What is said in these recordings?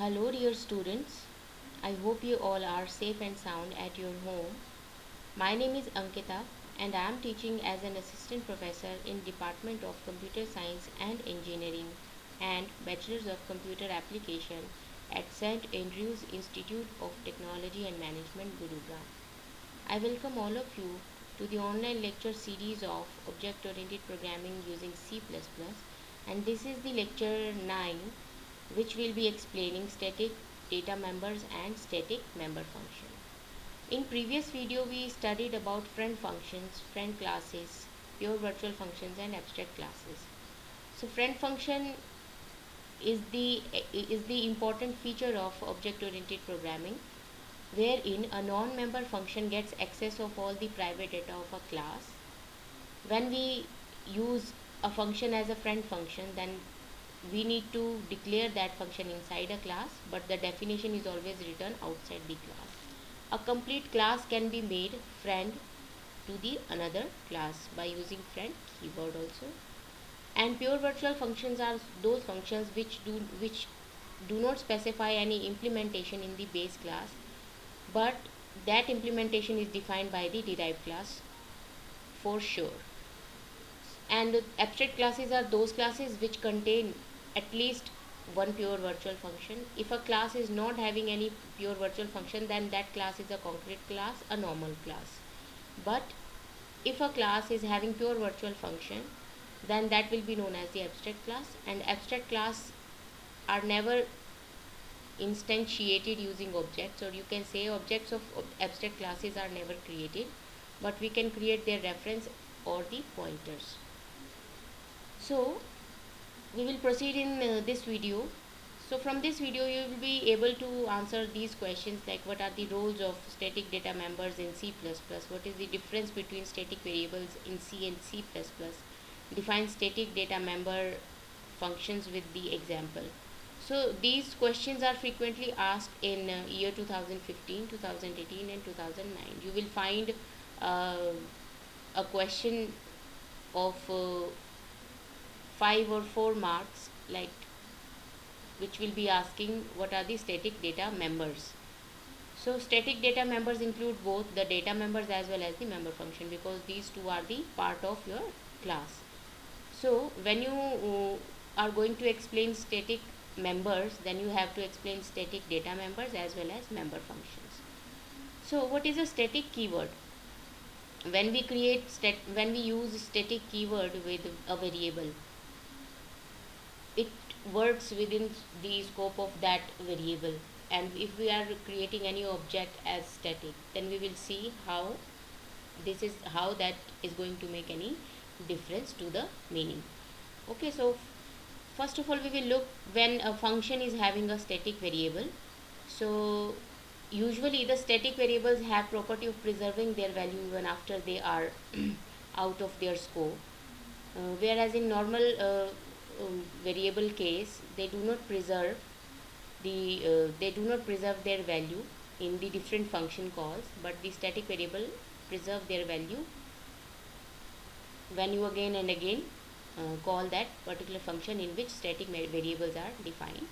Hello, dear students. I hope you all are safe and sound at your home. My name is Ankita and I am teaching as an assistant professor in Department of Computer Science and Engineering and Bachelor's of Computer Application at St. Andrews Institute of Technology and Management, Gurugram. I welcome all of you to the online lecture series of Object-Oriented Programming using C++, and this is the lecture 9, which will be explaining static data members and static member function. In previous video we studied about friend functions, friend classes, pure virtual functions and abstract classes. So friend function is the important feature of object oriented programming, wherein a non-member function gets access of all the private data of a class. When we use a function as a friend function, then we need to declare that function inside a class, but the definition is always written outside the class. A complete class can be made friend to the another class by using friend keyword also. And pure virtual functions are those functions which do not specify any implementation in the base class, but that implementation is defined by the derived class for sure. And abstract classes are those classes which contain at least one pure virtual function. If a class is not having any pure virtual function, then that class is a concrete class, a normal class. But if a class is having pure virtual function, then that will be known as the abstract class. And abstract class are never instantiated using objects, or you can say objects of abstract classes are never created, but we can create their reference or the pointers. So we will proceed in this video. So from this video you will be able to answer these questions like what are the roles of static data members in C++, what is the difference between static variables in C and C++, define static data member functions with the example. So these questions are frequently asked in year 2015, 2018 and 2009. You will find a question of 5 or 4 marks, like which will be asking what are the static data members. So static data members include both the data members as well as the member function, because these two are the part of your class. So when you are going to explain static members, then you have to explain static data members as well as member functions. So what is a static keyword? When we use static keyword with a variable, it works within the scope of that variable, and if we are creating any object as static, then we will see how that is going to make any difference to the meaning. Okay, so first of all we will look when a function is having a static variable. So usually the static variables have property of preserving their value even after they are out of their scope, whereas in normal variable case they do not preserve their value in the different function calls, but the static variable preserve their value when you again and again call that particular function in which static variables are defined.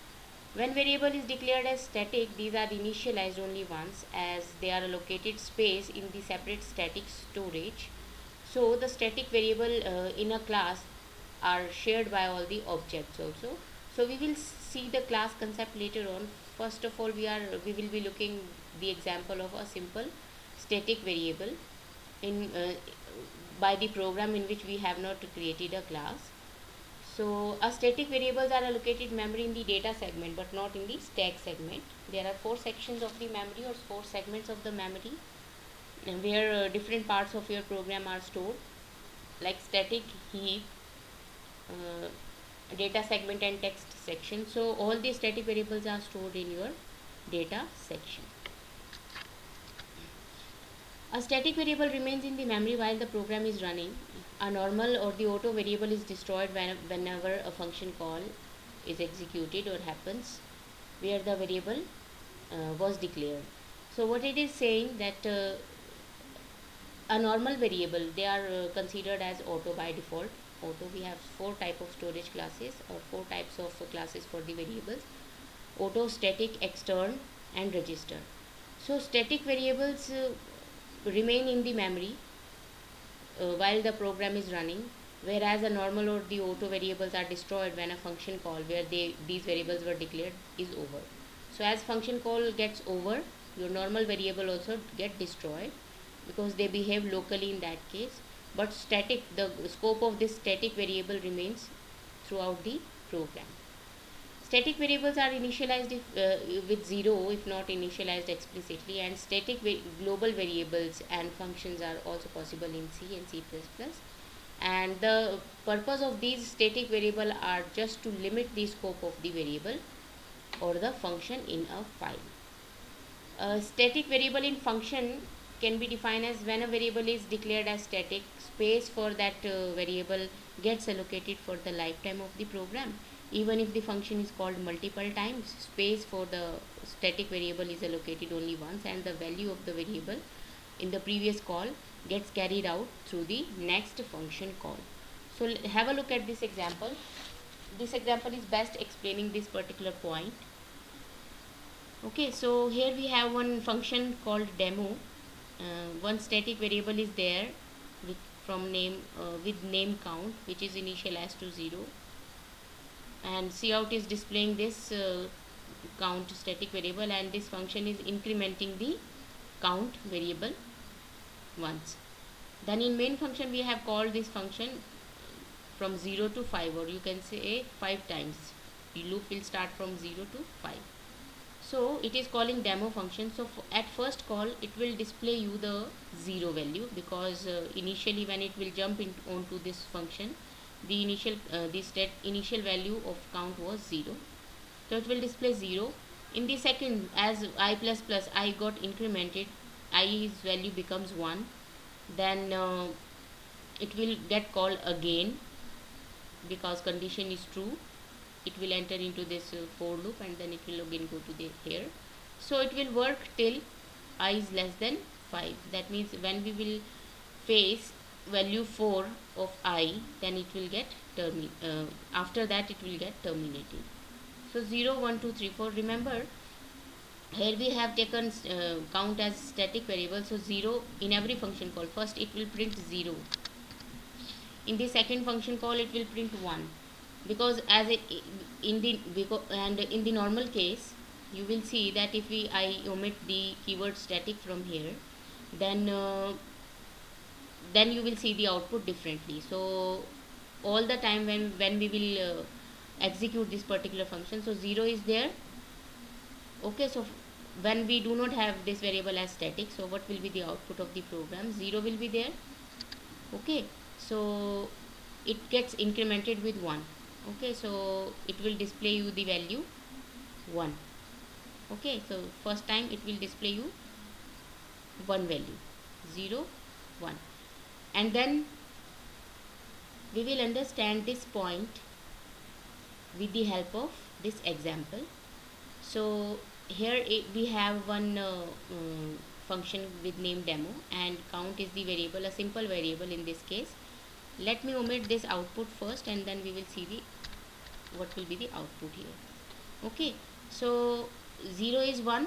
When variable is declared as static, these are initialized only once, as they are allocated space in the separate static storage. So the static variable in a class are shared by all the objects also. So we will see the class concept later on. First of all, we will be looking the example of a simple static variable in by the program in which we have not created a class. So a static variables are allocated memory in the data segment but not in the stack segment. There are 4 sections of the memory, or 4 segments of the memory, where different parts of your program are stored, like static, heap, uh, data segment and text section. So all the static variables are stored in your data section. A static variable remains in the memory while the program is running. A normal or the auto variable is destroyed whenever a function call is executed or happens where the variable was declared. So what it is saying that a normal variable, they are considered as auto by default. Auto, we have 4 type of storage classes or 4 types of classes for the variables. auto, static, extern, and register. So static variables remain in the memory while the program is running, whereas the normal or the auto variables are destroyed when a function call where these variables were declared is over. So as function call gets over, your normal variable also get destroyed because they behave locally in that case. But static, the scope of this static variable remains throughout the program. Static variables are initialized with 0 if not initialized explicitly, and static global variables and functions are also possible in C and C++. And the purpose of these static variables are just to limit the scope of the variable or the function in a file. A static variable in function can be defined as when a variable is declared as static, space for that variable gets allocated for the lifetime of the program. Even if the function is called multiple times, space for the static variable is allocated only once, and the value of the variable in the previous call gets carried out through the next function call. So have a look at this example. This example is best explaining this particular point. Okay, so here we have one function called demo. One static variable is there with from name with name count, which is initial as to 0, and cout is displaying this count static variable, and this function is incrementing the count variable once. Then in main function we have called this function from 0 to 5, or you can say 5 times. The loop will start from 0 to 5. So it is calling demo function. So at first call it will display you the 0 value, because initially when it will jump onto this function, the initial value of count was 0. So it will display 0. In the second, as I plus plus I got incremented, i's value becomes 1. Then it will get called again, because condition is true. It will enter into this for loop, and then it will again go to the here. So it will work till I is less than 5. That means when we will face value 4 of I, then it will get after that it will get terminated. So 0 1 2 3 4. Remember, here we have taken count as static variable. So 0 in every function call, first it will print 0. In the second function call it will print 1, because as it in the normal case you will see that if I omit the keyword static from here, then you will see the output differently. So all the time when we will execute this particular function, so 0 is there. Okay, so when we do not have this variable as static, so what will be the output of the program? 0 will be there. Okay, so it gets incremented with 1. Okay, so it will display you the value 1. Okay, so first time it will display you one value, 0 1, and then we will understand this point with the help of this example. So here we have one function with name demo, and count is the variable, a simple variable in this case. Let me omit this output first, and then we will see what will be the output here. Okay, so 0 is 1,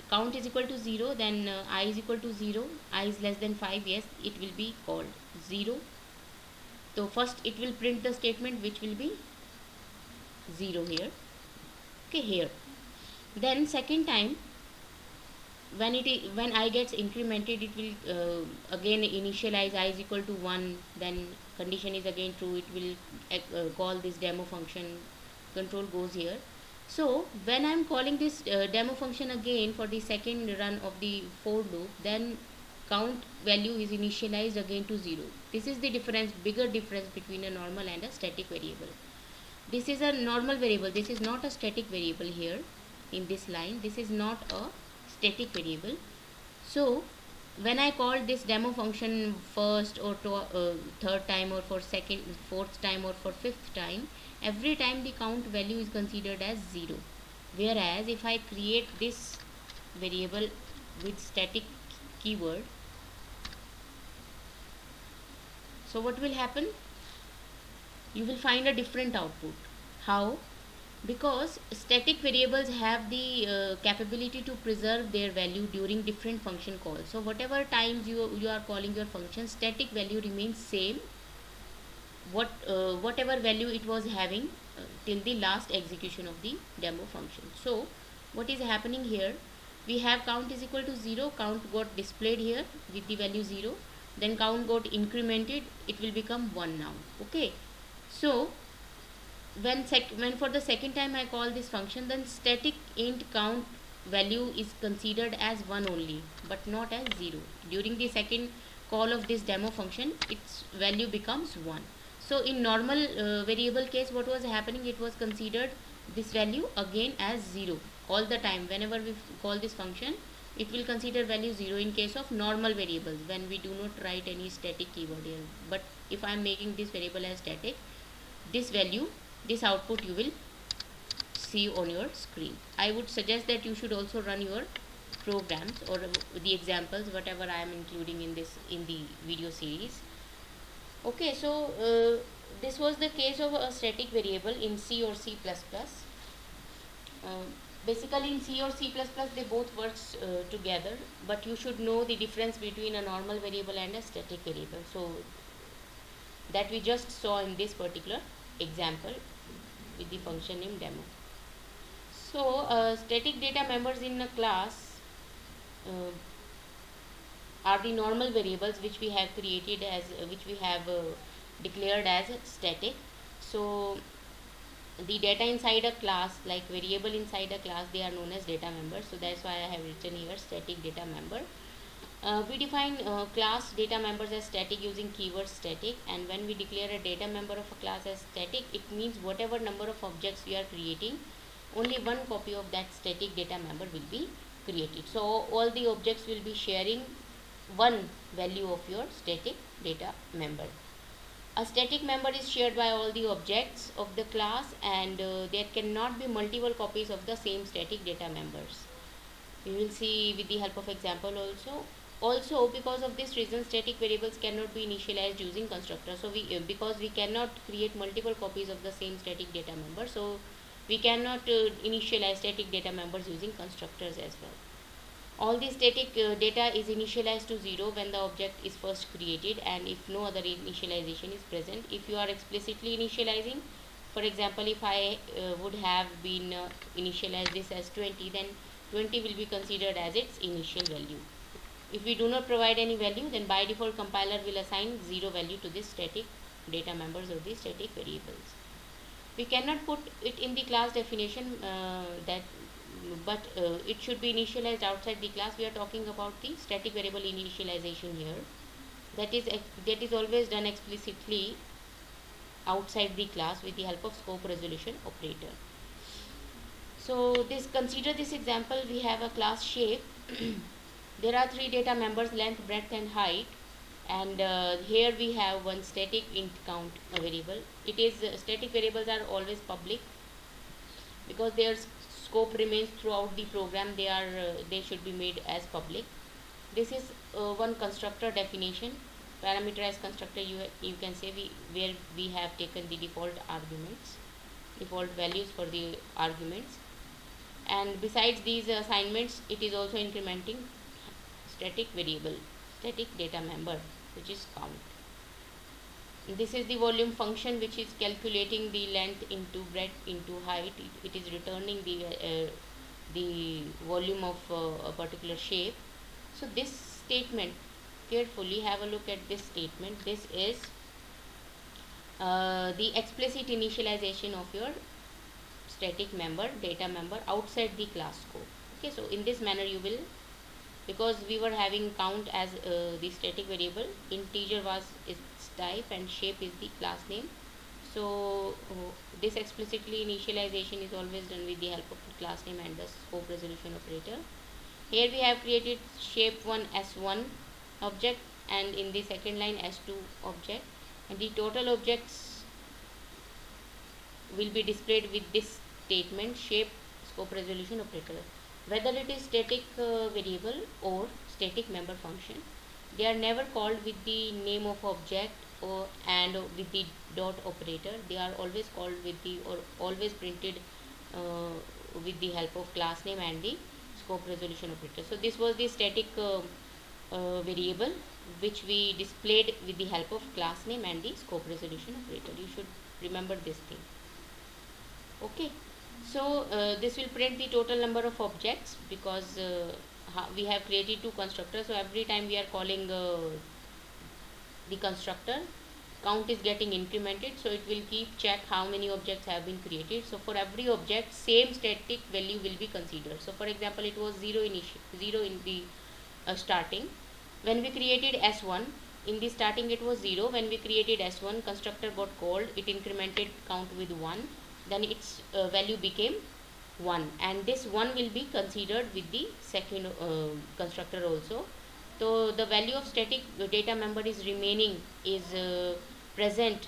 count is equal to 0, then I is equal to 0, I is less than 5, yes, it will be called 0. So first it will print the statement which will be 0 here. Okay, here. Then second time when I gets incremented, it will again initialize I is equal to 1, then condition is again true, it will call this demo function, control goes here. So when I am calling this demo function again for the second run of the for loop, then count value is initialized again to 0. This is the difference, bigger difference between a normal and a static variable. This is a normal variable, this is not a static variable here in this line, this is not a static variable. So when I call this demo function first or third time, or for second, fourth time, or for fifth time, every time the count value is considered as 0. Whereas if I create this variable with static keyword, so what will happen? You will find a different output. How? Because static variables have the capability to preserve their value during different function calls. So whatever times you are calling your function, static value remains same, whatever value it was having till the last execution of the demo function. So what is happening here, we have count is equal to 0, count got displayed here with the value 0, then count got incremented, it will become 1 now. Okay, so when for the second time I call this function, then static int count value is considered as 1 only, but not as 0. During the second call of this demo function, its value becomes 1. So in normal variable case, what was happening, it was considered this value again as 0 all the time. Whenever we call this function, it will consider value 0 in case of normal variables, when we do not write any static keyword here. But if I am making this variable as static, this value, this output you will see on your screen. I would suggest that you should also run your programs or the examples whatever I am including in the video series. Okay, so this was the case of a static variable in C or C++. Basically in C or C++ they both works together, but you should know the difference between a normal variable and a static variable. So that we just saw in this particular example with the function name demo. So static data members in a class uh, are the normal variables which we have created as which we have declared as static. So the data inside a class, like variable inside a class, they are known as data members. So that's why I have written here static data member. We define class data members as static using keyword static, and when we declare a data member of a class as static, it means whatever number of objects we are creating, only one copy of that static data member will be created. So all the objects will be sharing one value of your static data member. A static member is shared by all the objects of the class, and there cannot be multiple copies of the same static data members. We will see with the help of example also. Because of this reason, static variables cannot be initialized using constructor. So because we cannot create multiple copies of the same static data member, so we cannot initialize static data members using constructors as well. All the static data is initialized to 0 when the object is first created, and if no other initialization is present. If you are explicitly initializing, for example, if I would have been initialized this as 20, then 20 will be considered as its initial value. If we do not provide any value, then by default compiler will assign 0 value to this static data members or the static variables. We cannot put it in the class definition but it should be initialized outside the class. We are talking about the static variable initialization here. That is always done explicitly outside the class with the help of scope resolution operator. So consider this example. We have a class shape. There are three data members, length, breadth and height, and here we have one static int count variable. It is static variables are always public because their scope remains throughout the program. They should be made as public. This is one constructor definition, parameterized constructor. You can say where we have taken the default arguments, default values for the arguments, and besides these assignments, it is also incrementing static variable, static data member, which is count. This is the volume function, which is calculating the length into breadth into height. It is returning the volume of a particular shape. So this statement, carefully have a look at this statement. This is the explicit initialization of your static member, data member outside the class scope. Okay, so in this manner you will, because we were having count as the static variable, integer was its type and shape is the class name. So this explicitly initialization is always done with the help of the class name and the scope resolution operator. Here we have created shape1 s1 object, and in the second line s2 object, and the total objects will be displayed with this statement, shape scope resolution operator. Whether it is static variable or static member function, they are never called with the name of object and with the dot operator. They are always called with the, or always printed with the help of class name and the scope resolution operator. So this was the static variable which we displayed with the help of class name and the scope resolution operator. You should remember this thing. Okay, so this will print the total number of objects, because we have created two constructors, so every time we are calling the constructor, count is getting incremented, so it will keep check how many objects have been created. So for every object, same static value will be considered. So for example, it was 0 in the starting. When we created s1, in the starting it was 0. When we created s1, constructor got called, it incremented count with 1, then its value became 1, and this 1 will be considered with the second constructor also. So the value of static data member is remaining, is present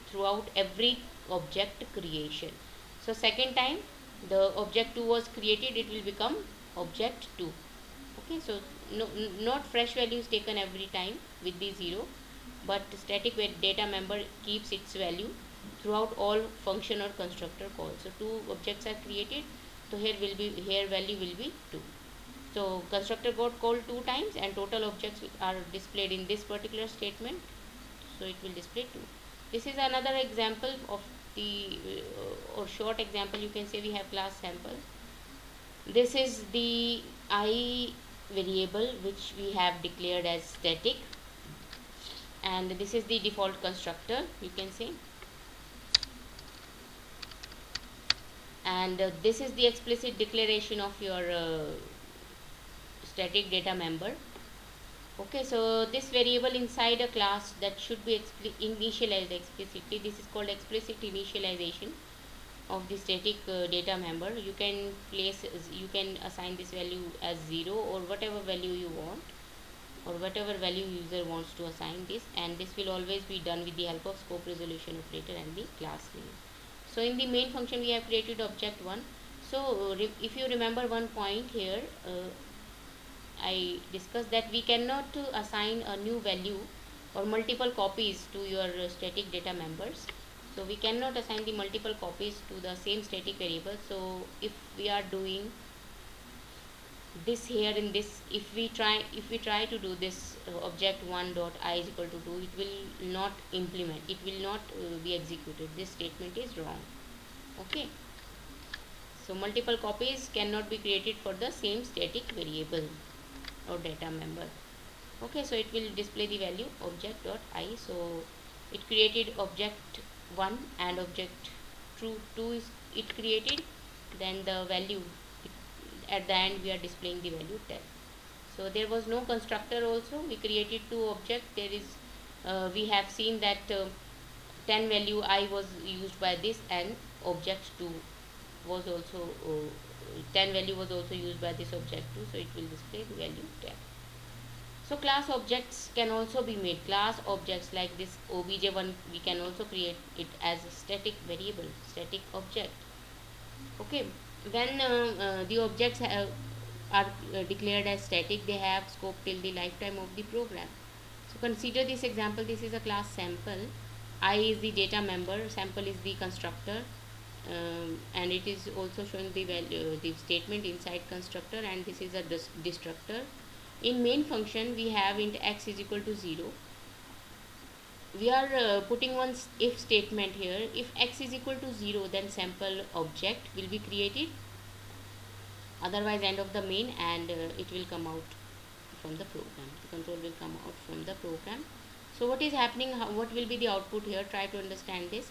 throughout every object creation. So second time the object 2 was created, it will become object 2. Okay, so not fresh values taken every time with the 0, but static data member keeps its value throughout all function or constructor calls. So two objects are created, so here value will be 2. So constructor got called 2 times, and total objects are displayed in this particular statement, so it will display 2. This is another example of the or short example, you can say. We have class sample. This is the I variable which we have declared as static, and this is the default constructor, you can say. And this is the explicit declaration of your static data member. Okay, so this variable inside a class that should be initialized explicitly, this is called explicit initialization of the static data member. You can assign this value as 0 or whatever value you want, or whatever value user wants to assign this, and this will always be done with the help of scope resolution operator and the class name. So in the main function we have created object 1. So if you remember one point here, I discussed that we cannot assign a new value or multiple copies to your static data members. So we cannot assign the multiple copies to the same static variable. So if we are doing this here in this, if we try to do this object 1 dot I is equal to 2, it will not implement, it will not be executed. This statement is wrong. Okay, so multiple copies cannot be created for the same static variable or data member. Okay, so it will display the value object dot I. So it created object 1 and object 2 is it created, then the value at the end we are displaying the value 10. So there was no constructor also, we created two objects. There is we have seen that 10 value I was used by this, and object 2 was also 10 value was also used by this object 2, so it will display the value 10. So class objects can also be made. Class objects like this obj1, we can also create it as a static variable, static object. Okay, when the objects are declared as static, they have scope till the lifetime of the program. So consider this example. This is a class sample. I is the data member, sample is the constructor, and it is also showing the value, the statement inside constructor, and this is a destructor. In main function we have int x is equal to 0. We are putting one if statement here. If x is equal to 0, then sample object will be created, otherwise end of the main, and it will come out from the program. The control will come out from the program. So what is happening, what will be the output here? Try to understand this.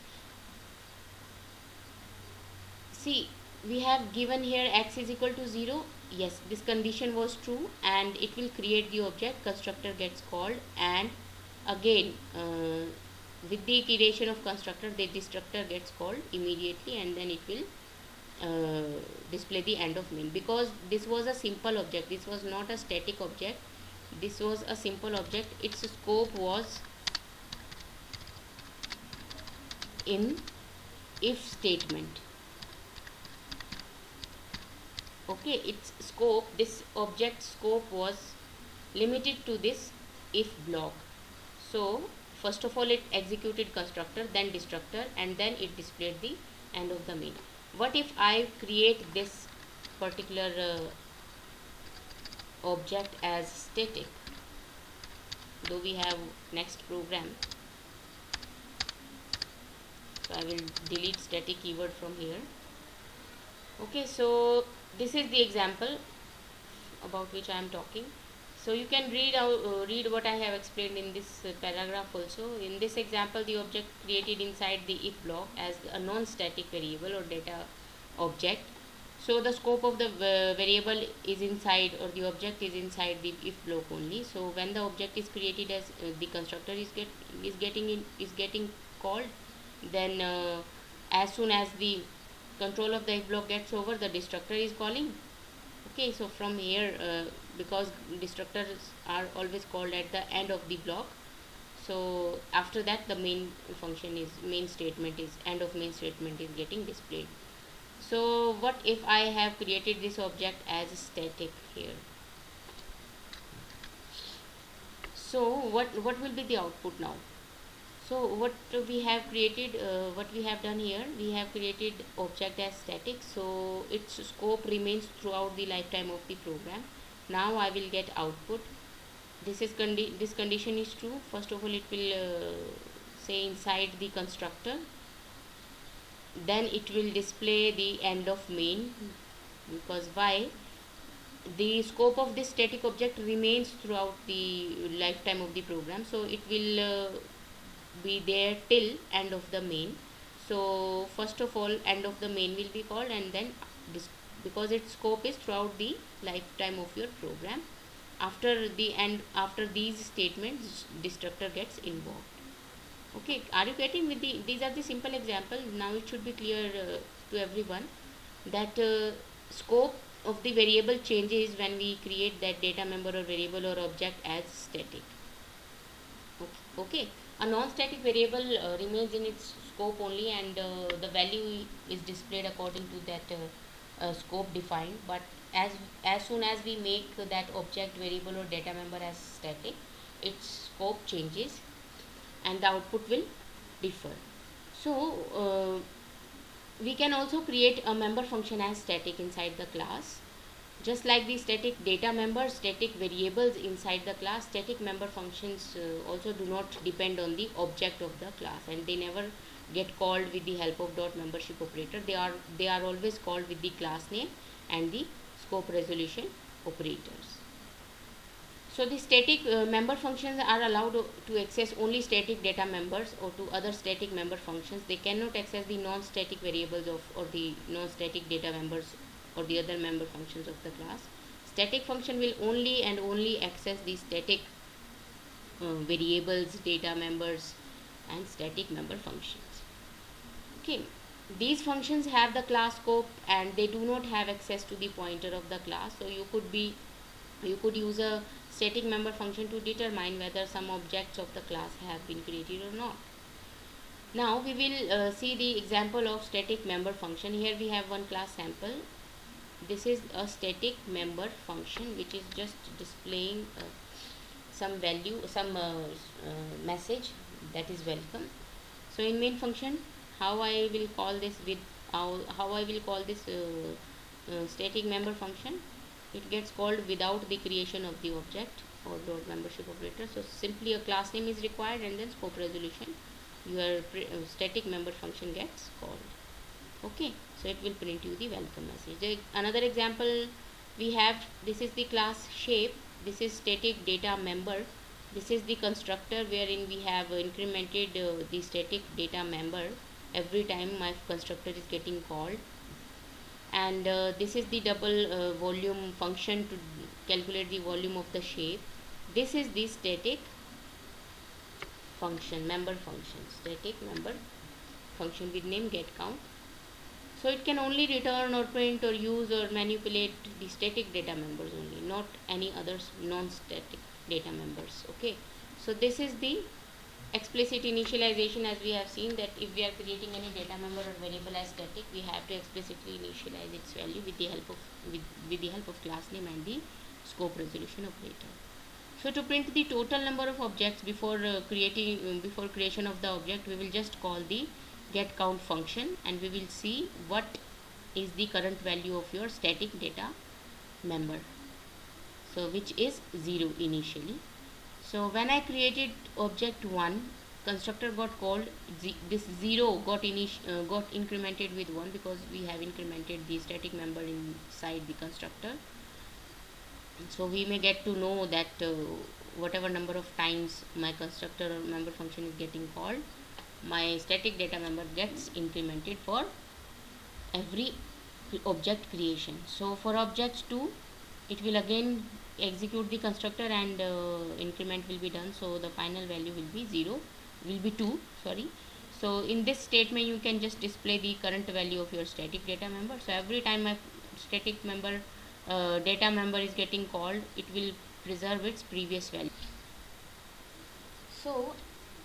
See, we have given here x is equal to 0. Yes, this condition was true, and it will create the object, constructor gets called, and again with the creation of constructor, the destructor gets called immediately, and then it will display the end of main. Because this was a simple object, this was not a static object, this was a simple object. Its scope was in if statement. Okay, its scope, this object scope was limited to this if block. So first of all it executed constructor, then destructor, and then it displayed the end of the main. What if I create this particular object as static? Though we have next program, so I will delete static keyword from here. Okay, so this is the example about which I am talking. So you can read what I have explained in this paragraph also. In this example, the object created inside the if block as a non-static variable or data object. So the scope of the variable is inside, or the object is inside the if block only. So when the object is created as the constructor is getting called, then as soon as the control of the if block gets over, the destructor is calling. Okay, so from here, because destructors are always called at the end of the block, so after that the main statement is end of main statement is getting displayed. So what if I have created this object as static here? So what will be the output now? So what we have created, what we have done here, we have created object as static, so its scope remains throughout the lifetime of the program. Now I will get output. This condition is true. First of all, it will say inside the constructor, then it will display the end of main. Because why? The scope of this static object remains throughout the lifetime of the program, so it will be there till end of the main. So first of all, end of the main will be called, and then this, because its scope is throughout the lifetime of your program, after the end, after these statements, destructor gets involved. Okay, are you getting with the, these are the simple example. Now it should be clear to everyone that scope of the variable changes when we create that data member or variable or object as static. Okay, a non-static variable remains in its scope only, and the value is displayed according to that scope defined. But as soon as we make that object, variable or data member as static, its scope changes and the output will differ. So we can also create a member function as static inside the class. Just like the static data members, static variables inside the class, static member functions also do not depend on the object of the class, and they never get called with the help of dot membership operator. They are always called with the class name and the scope resolution operators. So the static member functions are allowed to access only static data members or to other static member functions. They cannot access the non-static variables of or the non-static data members or the other member functions of the class. Static function will only and only access the static variables, data members, and static member functions. Okay, these functions have the class scope and they do not have access to the pointer of the class. So you could use a static member function to determine whether some objects of the class have been created or not. Now we will see the example of static member function. Here we have one class sample. This is a static member function which is just displaying some value, some message, that is welcome. So in main function, how I will call this static member function, it gets called without the creation of the object or dot membership operator. So simply a class name is required, and then scope resolution, your static member function gets called. Okay, so it will print you the welcome message. Another example we have, this is the class shape, this is static data member, this is the constructor wherein we have incremented the static data member every time my constructor is getting called. And this is the double volume function to calculate the volume of the shape. This is the static function, member function, static member function with name get count. So it can only return or print or use or manipulate the static data members only, not any others non-static data members. Okay, so this is the explicit initialization. As we have seen that if we are creating any data member or variable as static, we have to explicitly initialize its value with the help of class name and the scope resolution operator. So to print the total number of objects before creation of the object, we will just call the get count function, and we will see what is the current value of your static data member, so which is 0 initially. So when I created object 1, constructor got called, this 0 got incremented with 1 because we have incremented the static member inside the constructor. So we may get to know that whatever number of times my constructor or member function is getting called, my static data member gets incremented for every object creation. So for object 2, it will again execute the constructor and increment will be done, so the final value will be 0, will be 2, sorry. So in this statement you can just display the current value of your static data member. So every time my static member data member is getting called, it will preserve its previous value. So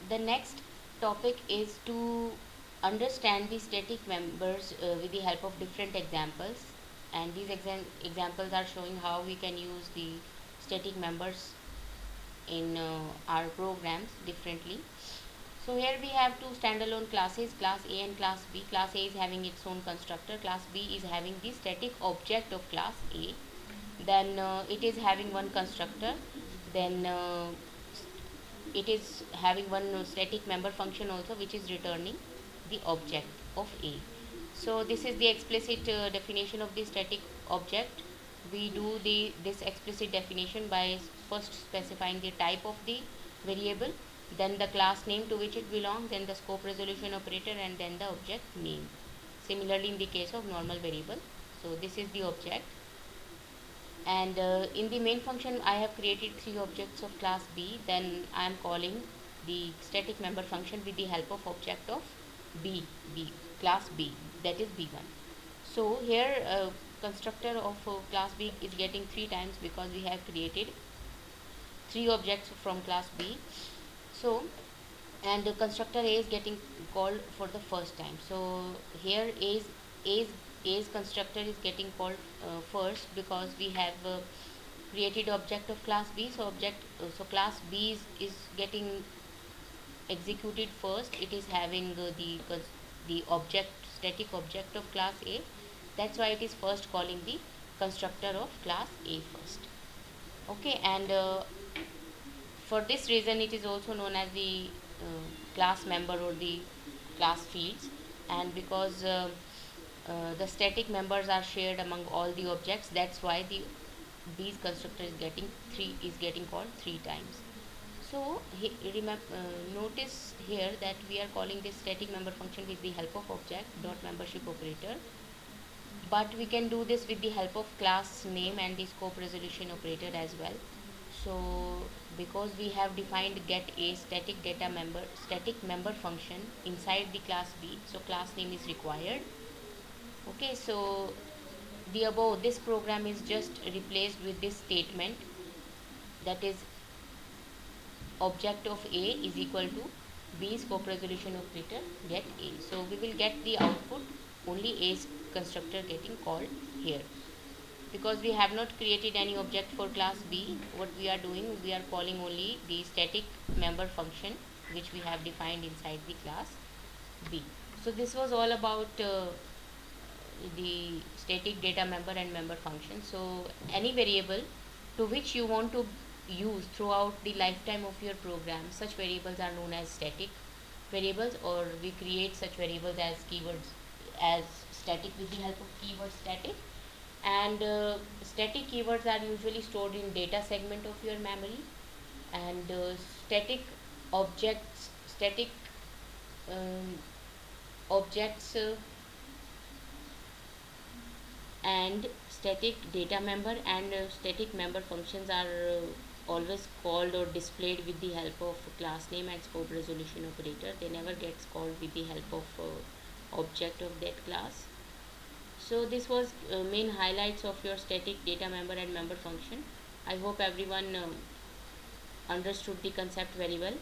the next topic is to understand the static members with the help of different examples, and these examples are showing how we can use the static members in our programs differently. So here we have two standalone classes, class A and class B. Class A is having its own constructor, class B is having the static object of class A. Then it is having one constructor, then it is having one static member function also, which is returning the object of A. So this is the explicit definition of the static object. We do this explicit definition by first specifying the type of the variable, then the class name to which it belongs, then the scope resolution operator, and then the object name. Similarly in the case of normal variable. So this is the object, and in the main function I have created 3 objects of class B. Then I am calling the static member function with the help of object of B, class B, that is B1. So here constructor of class B is getting 3 times because we have created 3 objects from class B. So and the constructor A is getting called for the first time. So here A's constructor is getting called first because we have created object of class B. So so class B is getting executed first. It is having the object, static object of class A. That's why it is first calling the constructor of class A first. Okay, and for this reason it is also known as the class member or the class fields. And because the static members are shared among all the objects, that's why the B's constructor is getting called 3 times. So notice here that we are calling this static member function with the help of object dot membership operator, but we can do this with the help of class name and the scope resolution operator as well. So because we have defined get a static member function inside the class B, so class name is required. Okay, so this program is just replaced with this statement, that is object of A is equal to B scope resolution operator get A. So we will get the output only A's constructor getting called here. Because we have not created any object for class B, what we are doing, we are calling only the static member function which we have defined inside the class B. So this was all about the static data member and member function. So any variable to which you want to use throughout the lifetime of your program, such variables are known as static variables, or we create such variables as keywords as static with the help of keyword static. And static keywords are usually stored in data segment of your memory, and static objects and static data member and static member functions are always called or displayed with the help of class name and scope resolution operator. They never gets called with the help of object of that class. So this was main highlights of your static data member and member function. I hope everyone understood the concept very well.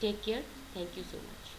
Take care. Thank you so much.